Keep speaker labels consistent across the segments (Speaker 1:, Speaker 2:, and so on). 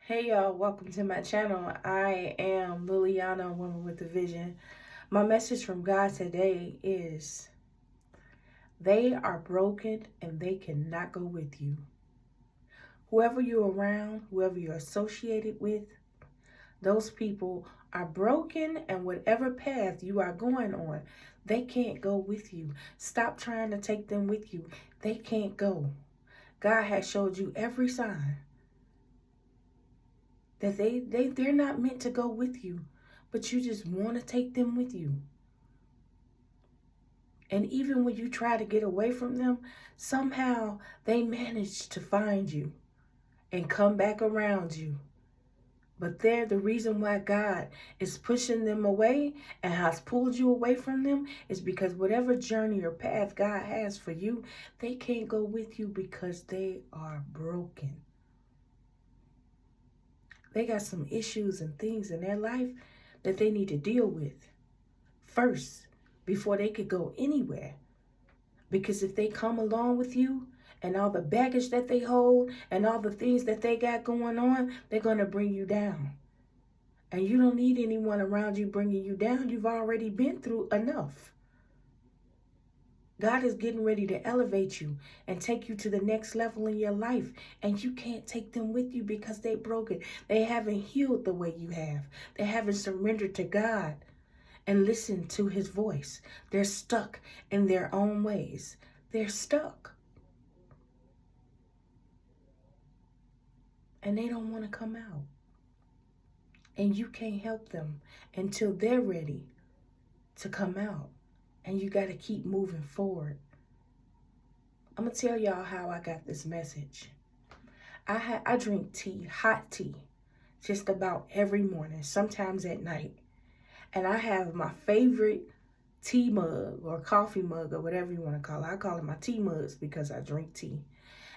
Speaker 1: Hey y'all, welcome to my channel. I am Liliana, a woman with a vision. My message from God today is they are broken and they cannot go with you. Whoever you're around, whoever you're associated with, those people are broken, and whatever path you are going on, they can't go with you. Stop trying to take them with you. They can't go. God has showed you every sign that they're not meant to go with you, but you just want to take them with you. And even when you try to get away from them, somehow they manage to find you and come back around you. But they're the reason why God is pushing them away and has pulled you away from them is because whatever journey or path God has for you, they can't go with you because they are broken. They got some issues and things in their life that they need to deal with first before they could go anywhere. Because if they come along with you and all the baggage that they hold and all the things that they got going on, they're going to bring you down. And you don't need anyone around you bringing you down. You've already been through enough. God is getting ready to elevate you and take you to the next level in your life. And you can't take them with you because they're broken. They haven't healed the way you have. They haven't surrendered to God and listened to his voice. They're stuck in their own ways. They're stuck. And they don't want to come out. And you can't help them until they're ready to come out. And you got to keep moving forward. I'm going to tell y'all how I got this message. I drink tea, hot tea, just about every morning, sometimes at night. And I have my favorite tea mug or coffee mug or whatever you want to call it. I call it my tea mugs because I drink tea.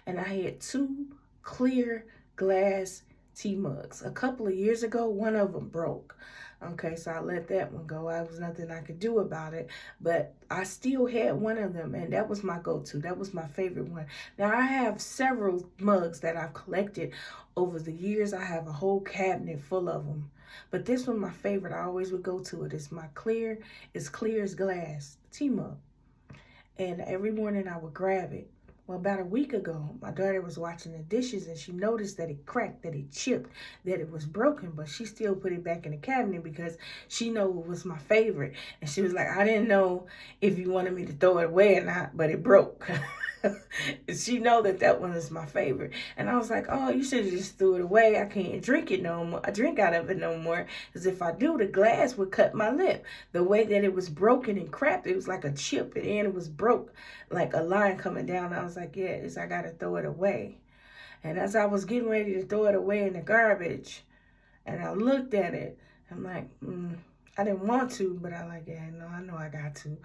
Speaker 1: And I had two clear glass tea mugs. A couple of years ago, one of them broke. Okay, so I let that one go. There was nothing I could do about it. But I still had one of them, and that was my go-to. That was my favorite one. Now, I have several mugs that I've collected over the years. I have a whole cabinet full of them. But this one, my favorite, I always would go to it. It's my clear as glass tea mug. And every morning I would grab it. Well, about a week ago, my daughter was watching the dishes and she noticed that it cracked, that it chipped, that it was broken, but she still put it back in the cabinet because she knew it was my favorite. And she was like, I didn't know if you wanted me to throw it away or not, but it broke. She know that one is my favorite. And I was like, oh, you should have just threw it away. I can't drink it no more. I drink out of it no more. Because if I do, the glass would cut my lip. The way that it was broken and cracked, it was like a chip and it was broke, like a line coming down. I was like, yes, I got to throw it away. And as I was getting ready to throw it away in the garbage, and I looked at it, I'm like, I didn't want to, but I like, yeah, no, I know I got to,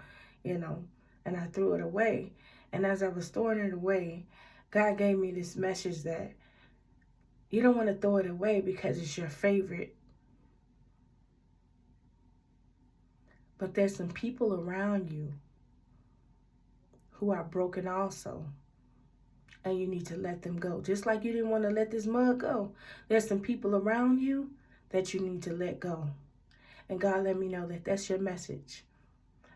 Speaker 1: and I threw it away. And as I was throwing it away, God gave me this message that you don't want to throw it away because it's your favorite. But there's some people around you who are broken also. And you need to let them go. Just like you didn't want to let this mug go. There's some people around you that you need to let go. And God let me know that that's your message.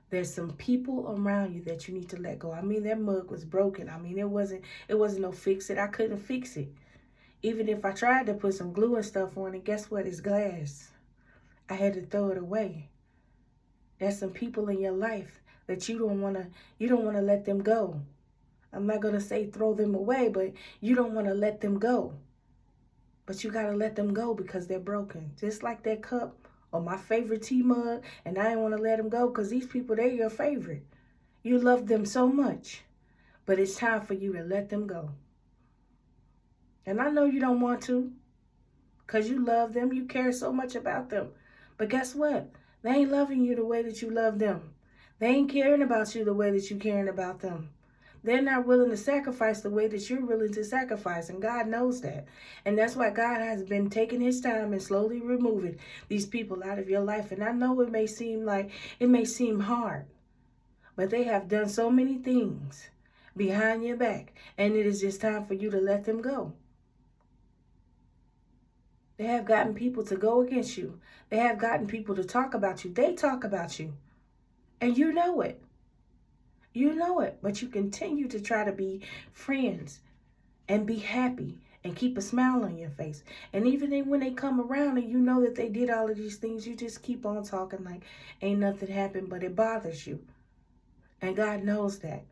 Speaker 1: There's some people around you that you need to let go. I mean, that mug was broken. I mean, it wasn't no fix it. I couldn't fix it. Even if I tried to put some glue and stuff on it, guess what? It's glass. I had to throw it away. There's some people in your life that you don't want to let them go. I'm not going to say throw them away, but you don't want to let them go. But you got to let them go because they're broken. Just like that cup or my favorite tea mug, and I didn't want to let them go because these people, they're your favorite. You love them so much, but it's time for you to let them go. And I know you don't want to because you love them. You care so much about them. But guess what? They ain't loving you the way that you love them. They ain't caring about you the way that you caring about them. They're not willing to sacrifice the way that you're willing to sacrifice, and God knows that. And that's why God has been taking his time and slowly removing these people out of your life. And I know it may seem hard, but they have done so many things behind your back, and it is just time for you to let them go. They have gotten people to go against you. They have gotten people to talk about you. They talk about you. And you know it. You know it. But you continue to try to be friends and be happy and keep a smile on your face. And even when they come around and you know that they did all of these things, you just keep on talking like ain't nothing happened, but it bothers you. And God knows that,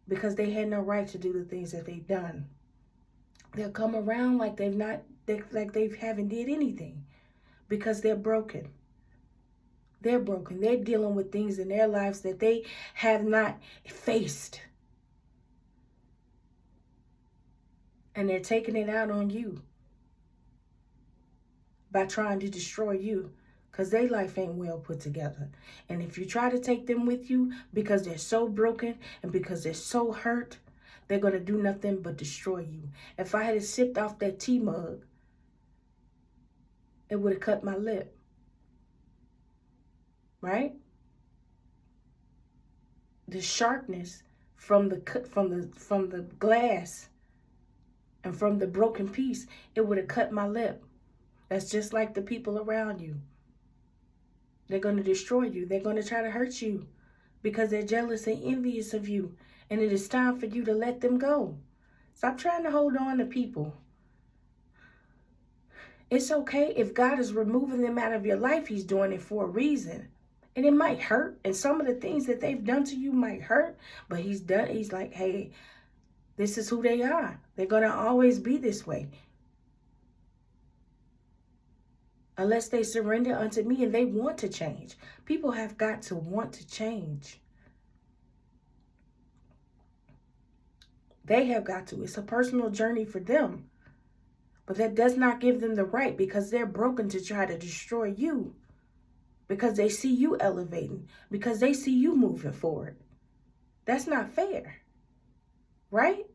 Speaker 1: because they had no right to do the things that they've done. They'll come around like they haven't did anything, because they're broken. They're broken. They're dealing with things in their lives that they have not faced. And they're taking it out on you by trying to destroy you, because their life ain't well put together. And if you try to take them with you because they're so broken and because they're so hurt, they're going to do nothing but destroy you. If I had sipped off that tea mug, it would have cut my lip. Right? The sharpness from the glass and from the broken piece, it would have cut my lip. That's just like the people around you. They're going to destroy you. They're going to try to hurt you because they're jealous and envious of you. And it is time for you to let them go. Stop trying to hold on to people. It's okay if God is removing them out of your life. He's doing it for a reason. And it might hurt. And some of the things that they've done to you might hurt. But he's like, hey, this is who they are. They're going to always be this way. Unless they surrender unto me and they want to change. People have got to want to change. They have got to. It's a personal journey for them. But that does not give them the right, because they're broken, to try to destroy you. Because they see you elevating. Because they see you moving forward. That's not fair. Right?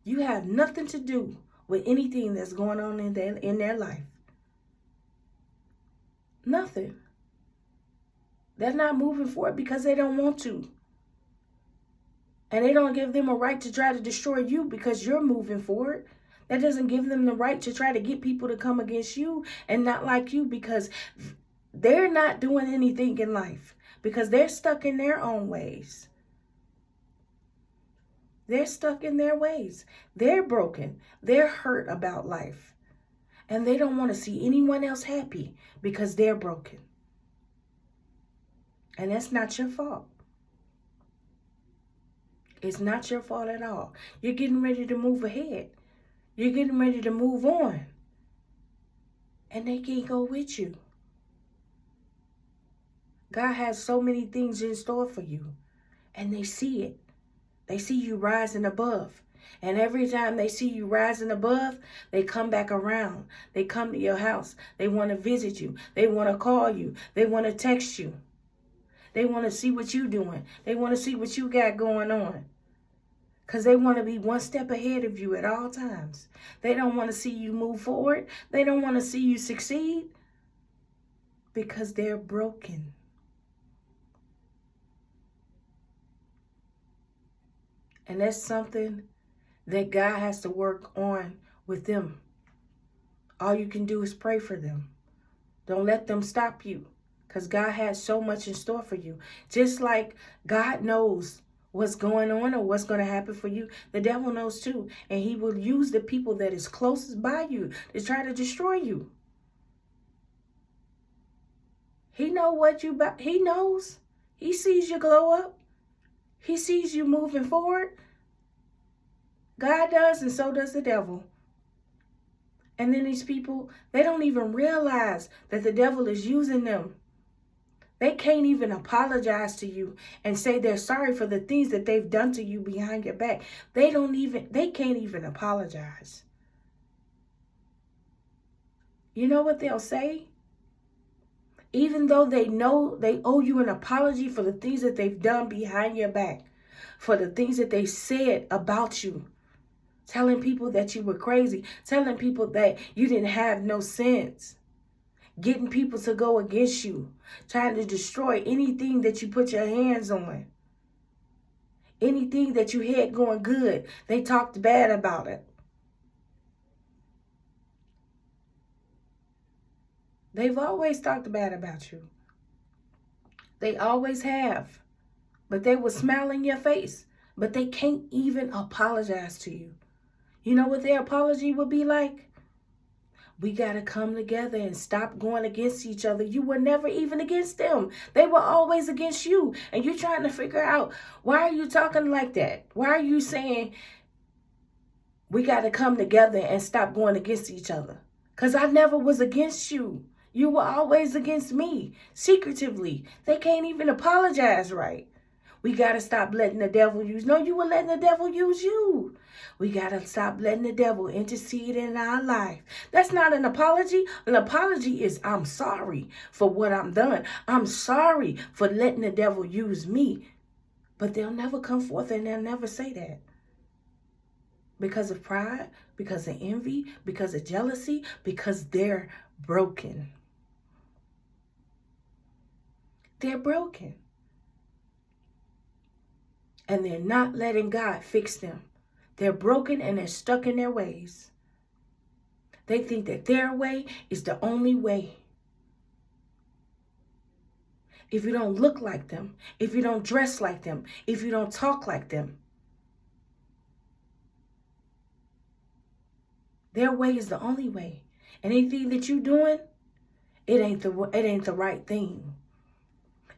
Speaker 1: You have nothing to do with anything that's going on in their life. Nothing. They're not moving forward because they don't want to. And they don't give them a right to try to destroy you because you're moving forward. That doesn't give them the right to try to get people to come against you and not like you, because they're not doing anything in life, because they're stuck in their own ways. They're stuck in their ways. They're broken. They're hurt about life. And they don't want to see anyone else happy because they're broken. And that's not your fault. It's not your fault at all. You're getting ready to move ahead. You're getting ready to move on. And they can't go with you. God has so many things in store for you. And they see it. They see you rising above. And every time they see you rising above, they come back around. They come to your house. They want to visit you. They want to call you. They want to text you. They want to see what you're doing. They want to see what you got going on. Because they want to be one step ahead of you at all times. They don't want to see you move forward. They don't want to see you succeed. Because they're broken. And that's something that God has to work on with them. All you can do is pray for them. Don't let them stop you, because God has so much in store for you. Just like God knows what's going on or what's going to happen for you, the devil knows too. And he will use the people that is closest by you to try to destroy you. He knows. He sees you glow up. He sees you moving forward. God does, and so does the devil. And then these people, they don't even realize that the devil is using them. They can't even apologize to you and say they're sorry for the things that they've done to you behind your back. They can't even apologize. You know what they'll say? Even though they know they owe you an apology for the things that they've done behind your back, for the things that they said about you, telling people that you were crazy, telling people that you didn't have no sense, getting people to go against you, trying to destroy anything that you put your hands on. Anything that you had going good, they talked bad about it. They've always talked bad about you. They always have. But they will smile in your face. But they can't even apologize to you. You know what their apology would be like? We got to come together and stop going against each other. You were never even against them. They were always against you. And you're trying to figure out, why are you talking like that? Why are you saying we got to come together and stop going against each other? Because I never was against you. You were always against me, secretively. They can't even apologize right. We got to stop letting the devil use. No, you were letting the devil use you. We got to stop letting the devil intercede in our life. That's not an apology. An apology is, I'm sorry for what I'm done. I'm sorry for letting the devil use me. But they'll never come forth and they'll never say that. Because of pride, because of envy, because of jealousy, because they're broken. They're broken. And they're not letting God fix them. They're broken and they're stuck in their ways. They think that their way is the only way. If you don't look like them, if you don't dress like them, if you don't talk like them, their way is the only way. And anything that you're doing, it ain't the right thing.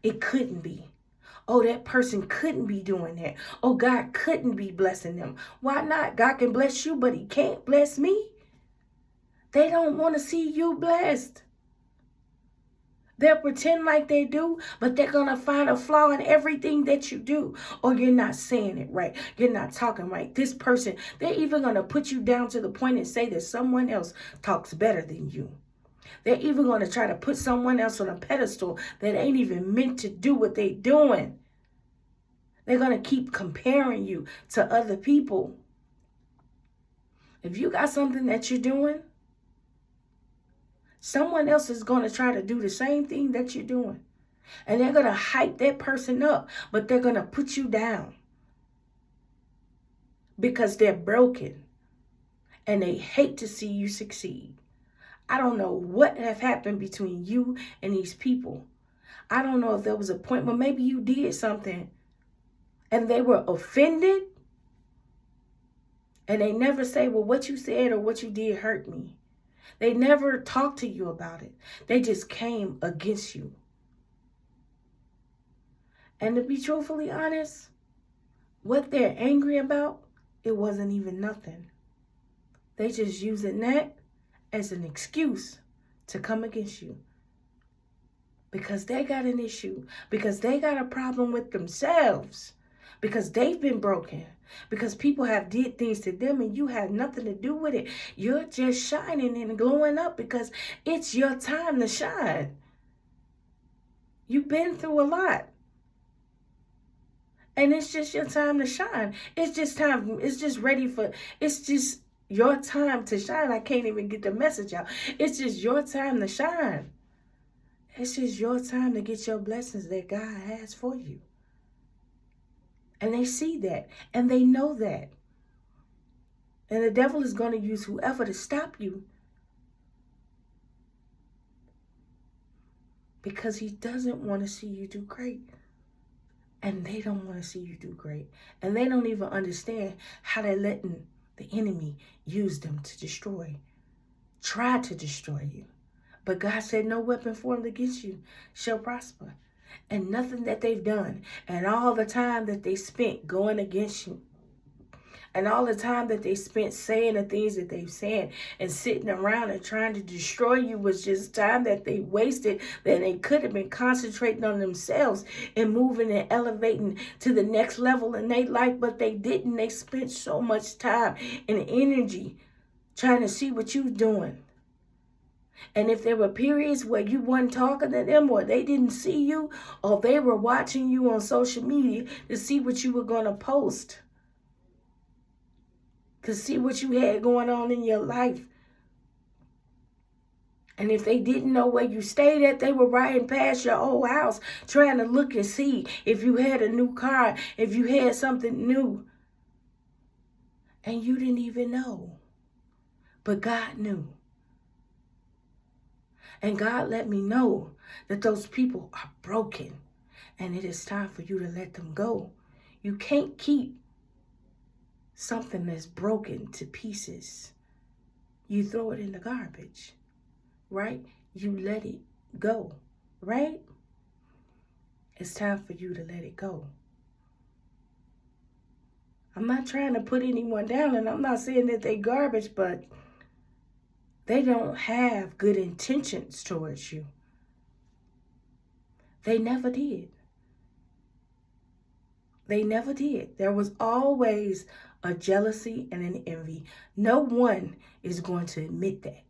Speaker 1: It couldn't be. Oh, that person couldn't be doing that. Oh, God couldn't be blessing them. Why not? God can bless you, but he can't bless me. They don't want to see you blessed. They'll pretend like they do, but they're going to find a flaw in everything that you do. Or you're not saying it right. You're not talking right. This person, they're even going to put you down to the point and say that someone else talks better than you. They're even going to try to put someone else on a pedestal that ain't even meant to do what they're doing. They're going to keep comparing you to other people. If you got something that you're doing, someone else is going to try to do the same thing that you're doing. And they're going to hype that person up, but they're going to put you down. Because they're broken. And they hate to see you succeed. I don't know what have happened between you and these people. I don't know if there was a point where maybe you did something and they were offended. And they never say, well, what you said or what you did hurt me. They never talked to you about it. They just came against you. And to be truthfully honest, what they're angry about, it wasn't even nothing. They just using that as an excuse to come against you. Because they got an issue. Because they got a problem with themselves. Because they've been broken. Because people have did things to them and you had nothing to do with it. You're just shining and glowing up because it's your time to shine. You've been through a lot. And it's just your time to shine. It's just time. It's just ready for, it's just your time to shine. I can't even get the message out. It's just your time to shine. It's just your time to get your blessings that God has for you. And they see that. And they know that. And the devil is going to use whoever to stop you. Because he doesn't want to see you do great. And they don't want to see you do great. And they don't even understand how they're letting the enemy use them to destroy. Try to destroy you. But God said no weapon formed against you shall prosper. And nothing that they've done and all the time that they spent going against you and all the time that they spent saying the things that they've said and sitting around and trying to destroy you was just time that they wasted that they could have been concentrating on themselves and moving and elevating to the next level in their life, but they didn't. They spent so much time and energy trying to see what you're doing. And if there were periods where you weren't talking to them or they didn't see you or they were watching you on social media to see what you were going to post, to see what you had going on in your life. And if they didn't know where you stayed at, they were riding past your old house trying to look and see if you had a new car, if you had something new. And you didn't even know. But God knew. And God let me know that those people are broken and it is time for you to let them go. You can't keep something that's broken to pieces. You throw it in the garbage, right? You let it go, right? It's time for you to let it go. I'm not trying to put anyone down, and I'm not saying that they garbage, but they don't have good intentions towards you. They never did. They never did. There was always a jealousy and an envy. No one is going to admit that.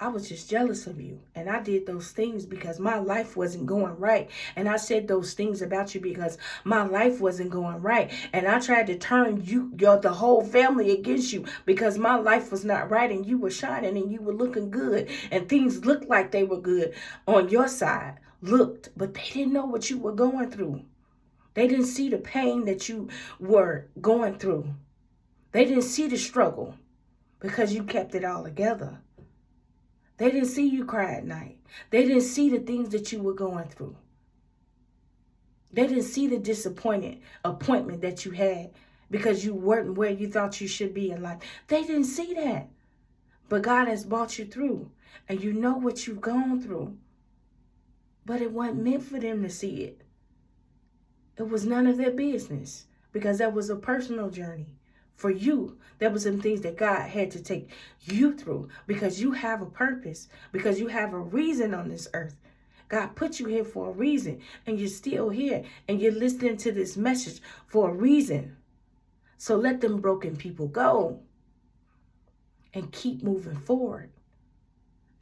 Speaker 1: I was just jealous of you. And I did those things because my life wasn't going right. And I said those things about you because my life wasn't going right. And I tried to turn the whole family against you because my life was not right. And you were shining and you were looking good. And things looked like they were good on your side. But they didn't know what you were going through. They didn't see the pain that you were going through. They didn't see the struggle because you kept it all together. They didn't see you cry at night. They didn't see the things that you were going through. They didn't see the disappointed appointment that you had because you weren't where you thought you should be in life. They didn't see that. But God has brought you through, and you know what you've gone through. But it wasn't meant for them to see it. It was none of their business because that was a personal journey. For you, there were some things that God had to take you through because you have a purpose, because you have a reason on this earth. God put you here for a reason, and you're still here, and you're listening to this message for a reason. So let them broken people go and keep moving forward.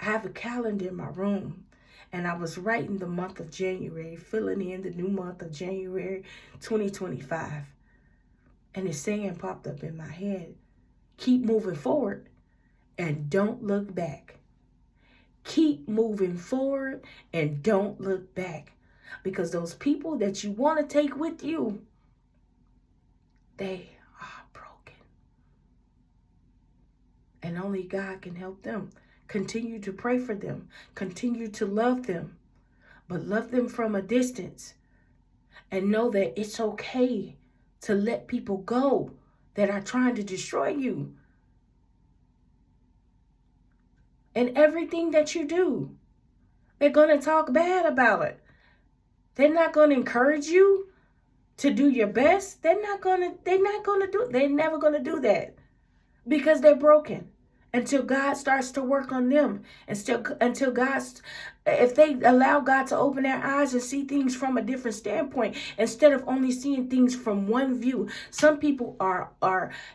Speaker 1: I have a calendar in my room. And I was writing the month of January, filling in the new month of January 2025. And this saying popped up in my head. Keep moving forward and don't look back. Keep moving forward and don't look back. Because those people that you want to take with you, they are broken. And only God can help them. Continue to pray for them. Continue to love them. But love them from a distance. And know that it's okay to let people go that are trying to destroy you. And everything that you do, they're going to talk bad about it. They're not going to encourage you to do your best. They're never going to do that because they're broken. Until God starts to work on them. If they allow God to open their eyes and see things from a different standpoint, instead of only seeing things from one view. Some people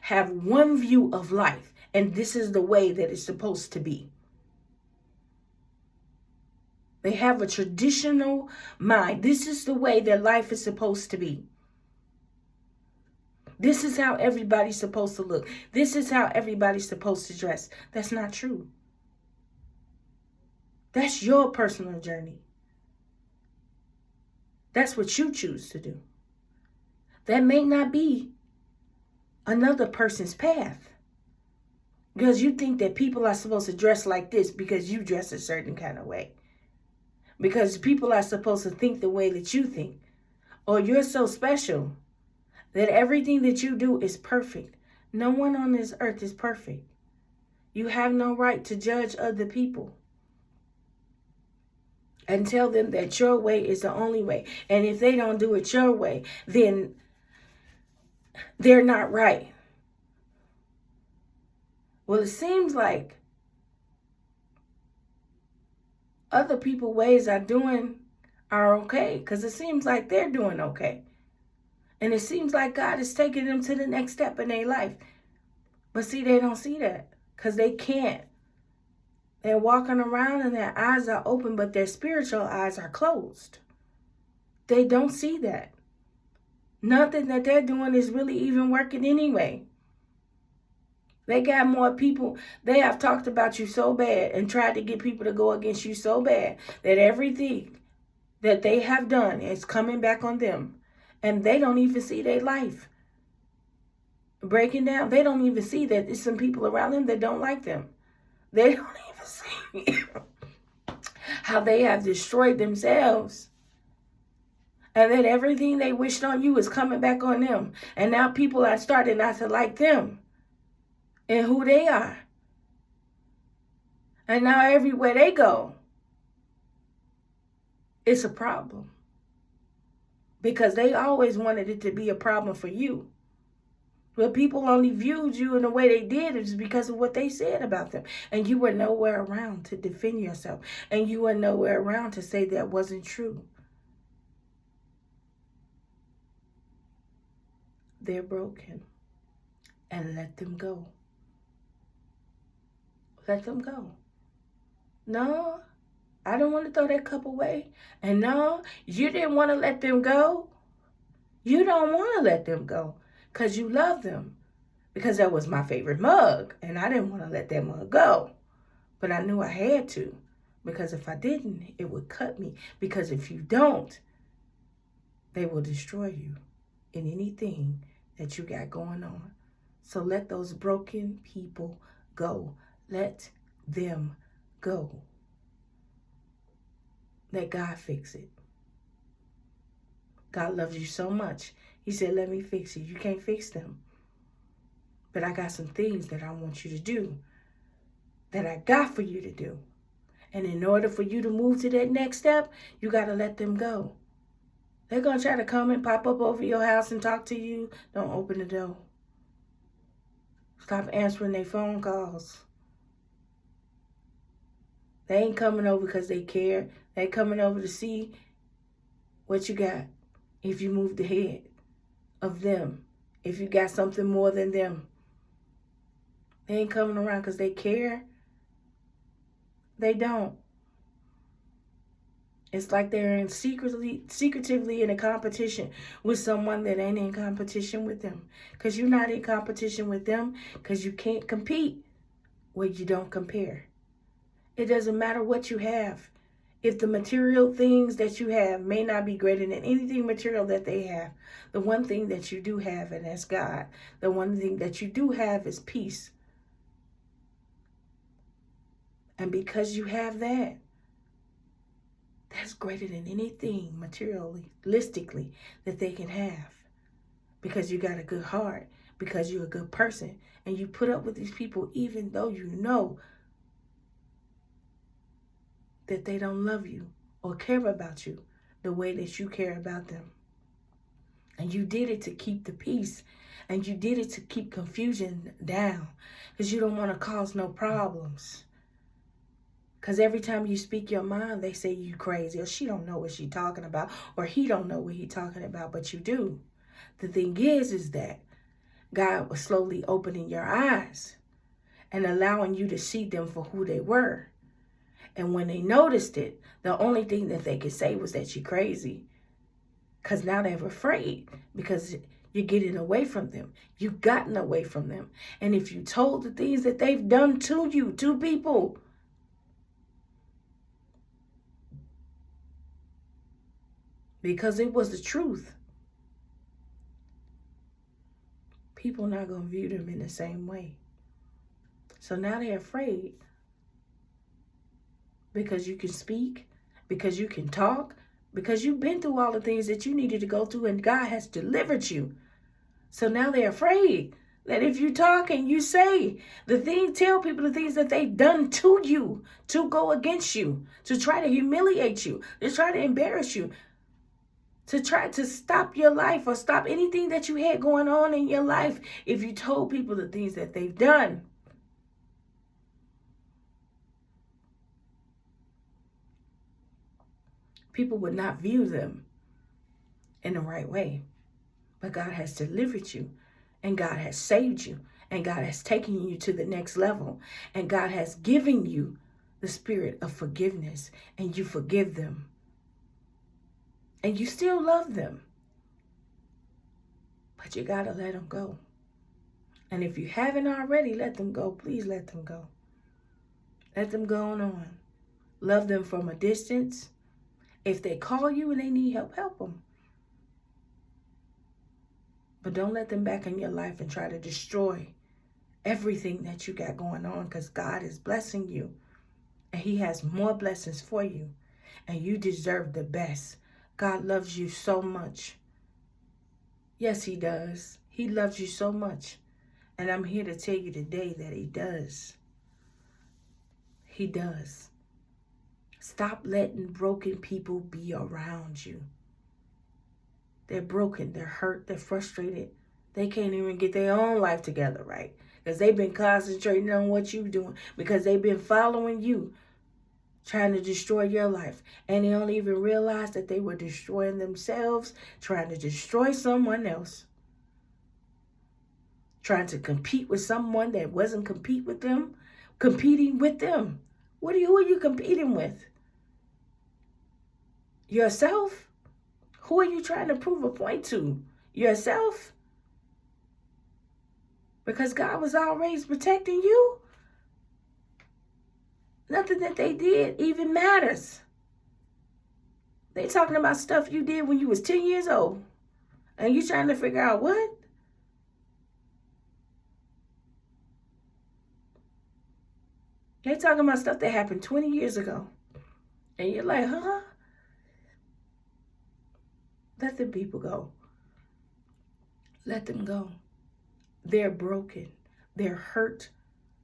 Speaker 1: have one view of life, and this is the way that it's supposed to be. They have a traditional mind. This is the way their life is supposed to be. This is how everybody's supposed to look. This is how everybody's supposed to dress. That's not true. That's your personal journey. That's what you choose to do. That may not be another person's path. Because you think that people are supposed to dress like this because you dress a certain kind of way. Because people are supposed to think the way that you think. Or you're so special that everything that you do is perfect. No one on this earth is perfect. You have no right to judge other people and tell them that your way is the only way. And if they don't do it your way, then they're not right. Well, it seems like other people's ways are okay because it seems like they're doing okay. And it seems like God is taking them to the next step in their life. But see, they don't see that because they can't. They're walking around and their eyes are open, but their spiritual eyes are closed. They don't see that. Nothing that they're doing is really even working anyway. They got more people. They have talked about you so bad and tried to get people to go against you so bad that everything that they have done is coming back on them. And they don't even see their life breaking down. They don't even see that there's some people around them that don't like them. They don't even see how they have destroyed themselves. And then everything they wished on you is coming back on them. And now people are starting not to like them and who they are. And now everywhere they go, it's a problem. Because they always wanted it to be a problem for you. But people only viewed you in the way they did is because of what they said about them. And you were nowhere around to defend yourself. And you were nowhere around to say that wasn't true. They're broken. And let them go. Let them go. No, I don't want to throw that cup away. And no, you didn't want to let them go. You don't want to let them go because you love them. Because that was my favorite mug. And I didn't want to let that mug go. But I knew I had to. Because if I didn't, it would cut me. Because if you don't, they will destroy you in anything that you got going on. So let those broken people go. Let them go. Let God fix it. God loves you so much. He said, let me fix it. You can't fix them. But I got some things that I want you to do. That I got for you to do. And in order for you to move to that next step, you got to let them go. They're going to try to come and pop up over your house and talk to you. Don't open the door. Stop answering their phone calls. They ain't coming over because they care. They coming over to see what you got. If you moved ahead of them. If you got something more than them. They ain't coming around because they care. They don't. It's like they're secretively in a competition with someone that ain't in competition with them. Because you're not in competition with them because you can't compete where you don't compare. It doesn't matter what you have. If the material things that you have may not be greater than anything material that they have, the one thing that you do have, and that's God, the one thing that you do have is peace. And because you have that, that's greater than anything materialistically that they can have. Because you got a good heart, because you're a good person, and you put up with these people even though you know that they don't love you or care about you the way that you care about them. And you did it to keep the peace. And you did it to keep confusion down. Because you don't want to cause no problems. Because every time you speak your mind, they say you crazy. Or she don't know what she talking about. Or he don't know what he talking about. But you do. The thing is that God was slowly opening your eyes. And allowing you to see them for who they were. And when they noticed it, the only thing that they could say was that you're crazy. Because now they're afraid. Because you're getting away from them. You've gotten away from them. And if you told the things that they've done to you, to people, because it was the truth, people not going to view them in the same way. So now they're afraid. Because you can speak, because you can talk, because you've been through all the things that you needed to go through and God has delivered you. So now they're afraid that if you talk and you say tell people the things that they've done to you, to go against you, to try to humiliate you, to try to embarrass you, to try to stop your life or stop anything that you had going on in your life, if you told people the things that they've done. People would not view them in the right way. But God has delivered you, and God has saved you, and God has taken you to the next level, and God has given you the spirit of forgiveness, and you forgive them. And you still love them. But you got to let them go. And if you haven't already let them go, please let them go. Let them go on. Love them from a distance. If they call you and they need help, help them. But don't let them back in your life and try to destroy everything that you got going on, because God is blessing you. And he has more blessings for you. And you deserve the best. God loves you so much. Yes, he does. He loves you so much. And I'm here to tell you today that he does. He does. Stop letting broken people be around you. They're broken. They're hurt. They're frustrated. They can't even get their own life together right. Because they've been concentrating on what you're doing. Because they've been following you. Trying to destroy your life. And they don't even realize that they were destroying themselves. Trying to destroy someone else. Trying to compete with someone that wasn't competing with them. Who are you competing with? Yourself? Who are you trying to prove a point to? Yourself? Because God was always protecting you? Nothing that they did even matters. They talking about stuff you did when you was 10 years old. And you trying to figure out what? They talking about stuff that happened 20 years ago. And you're like, huh? Let the people go. Let them go. They're broken. They're hurt.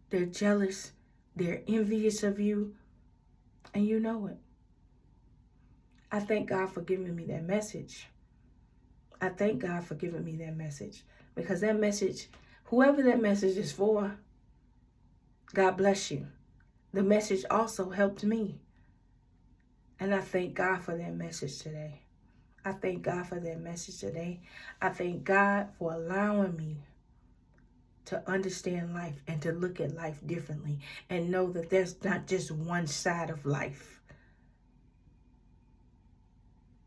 Speaker 1: They're jealous. They're envious of you. And you know it. I thank God for giving me that message. I thank God for giving me that message. Because that message, whoever that message is for, God bless you. The message also helped me. And I thank God for that message today. I thank God for that message today. I thank God for allowing me to understand life and to look at life differently and know that there's not just one side of life.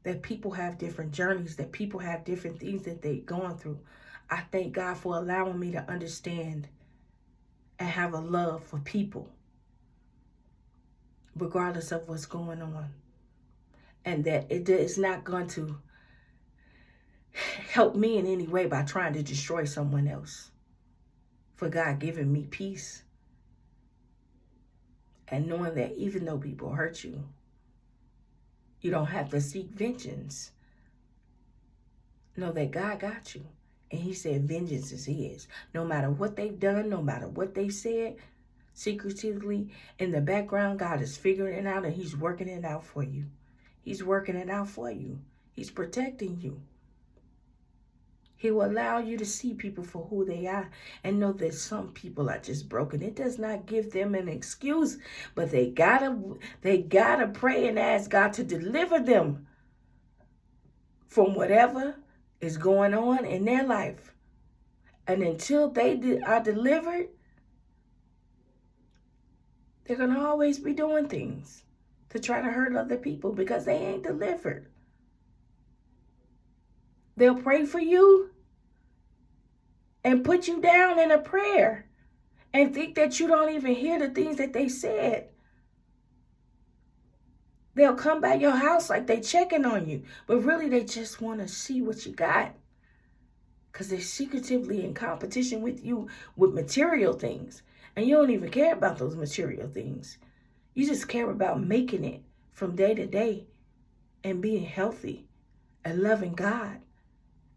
Speaker 1: That people have different journeys, that people have different things that they're going through. I thank God for allowing me to understand and have a love for people, regardless of what's going on. And that it is not going to help me in any way by trying to destroy someone else. For God giving me peace. And knowing that even though people hurt you, you don't have to seek vengeance. Know that God got you. And he said vengeance is his. No matter what they've done, no matter what they said, secretively in the background, God is figuring it out and he's working it out for you. He's working it out for you. He's protecting you. He will allow you to see people for who they are and know that some people are just broken. It does not give them an excuse, but they gotta pray and ask God to deliver them from whatever is going on in their life. And until they are delivered, they're going to always be doing things to try to hurt other people because they ain't delivered. They'll pray for you and put you down in a prayer and think that you don't even hear the things that they said. They'll come by your house like they checking on you, but really they just want to see what you got because they're secretively in competition with you with material things. And you don't even care about those material things. You just care about making it from day to day and being healthy and loving God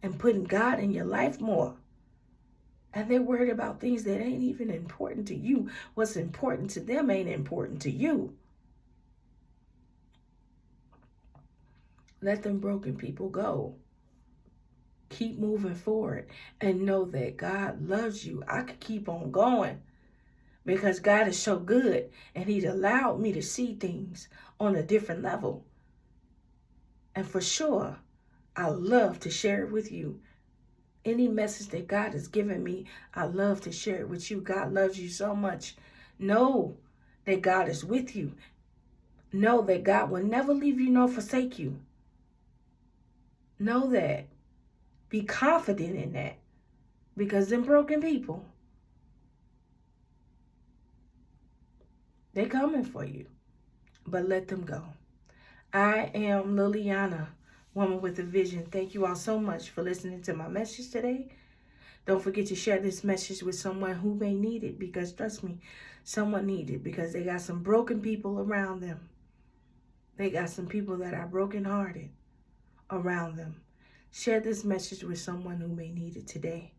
Speaker 1: and putting God in your life more. And they're worried about things that ain't even important to you. What's important to them ain't important to you. Let them broken people go. Keep moving forward and know that God loves you. I could keep on going because God is so good and he's allowed me to see things on a different level. And for sure, I love to share it with you. Any message that God has given me, I love to share it with you. God loves you so much. Know that God is with you. Know that God will never leave you nor forsake you. Know that. Be confident in that. Because them broken people, they're coming for you. But let them go. I am Liliana, Woman with a Vision. Thank you all so much for listening to my message today. Don't forget to share this message with someone who may need it, because trust me, someone needs it, because they got some broken people around them. They got some people that are brokenhearted around them. Share this message with someone who may need it today.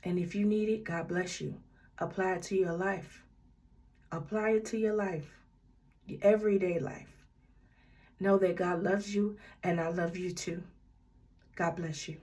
Speaker 1: And if you need it, God bless you. Apply it to your life. Apply it to your life, your everyday life. Know that God loves you, and I love you too. God bless you.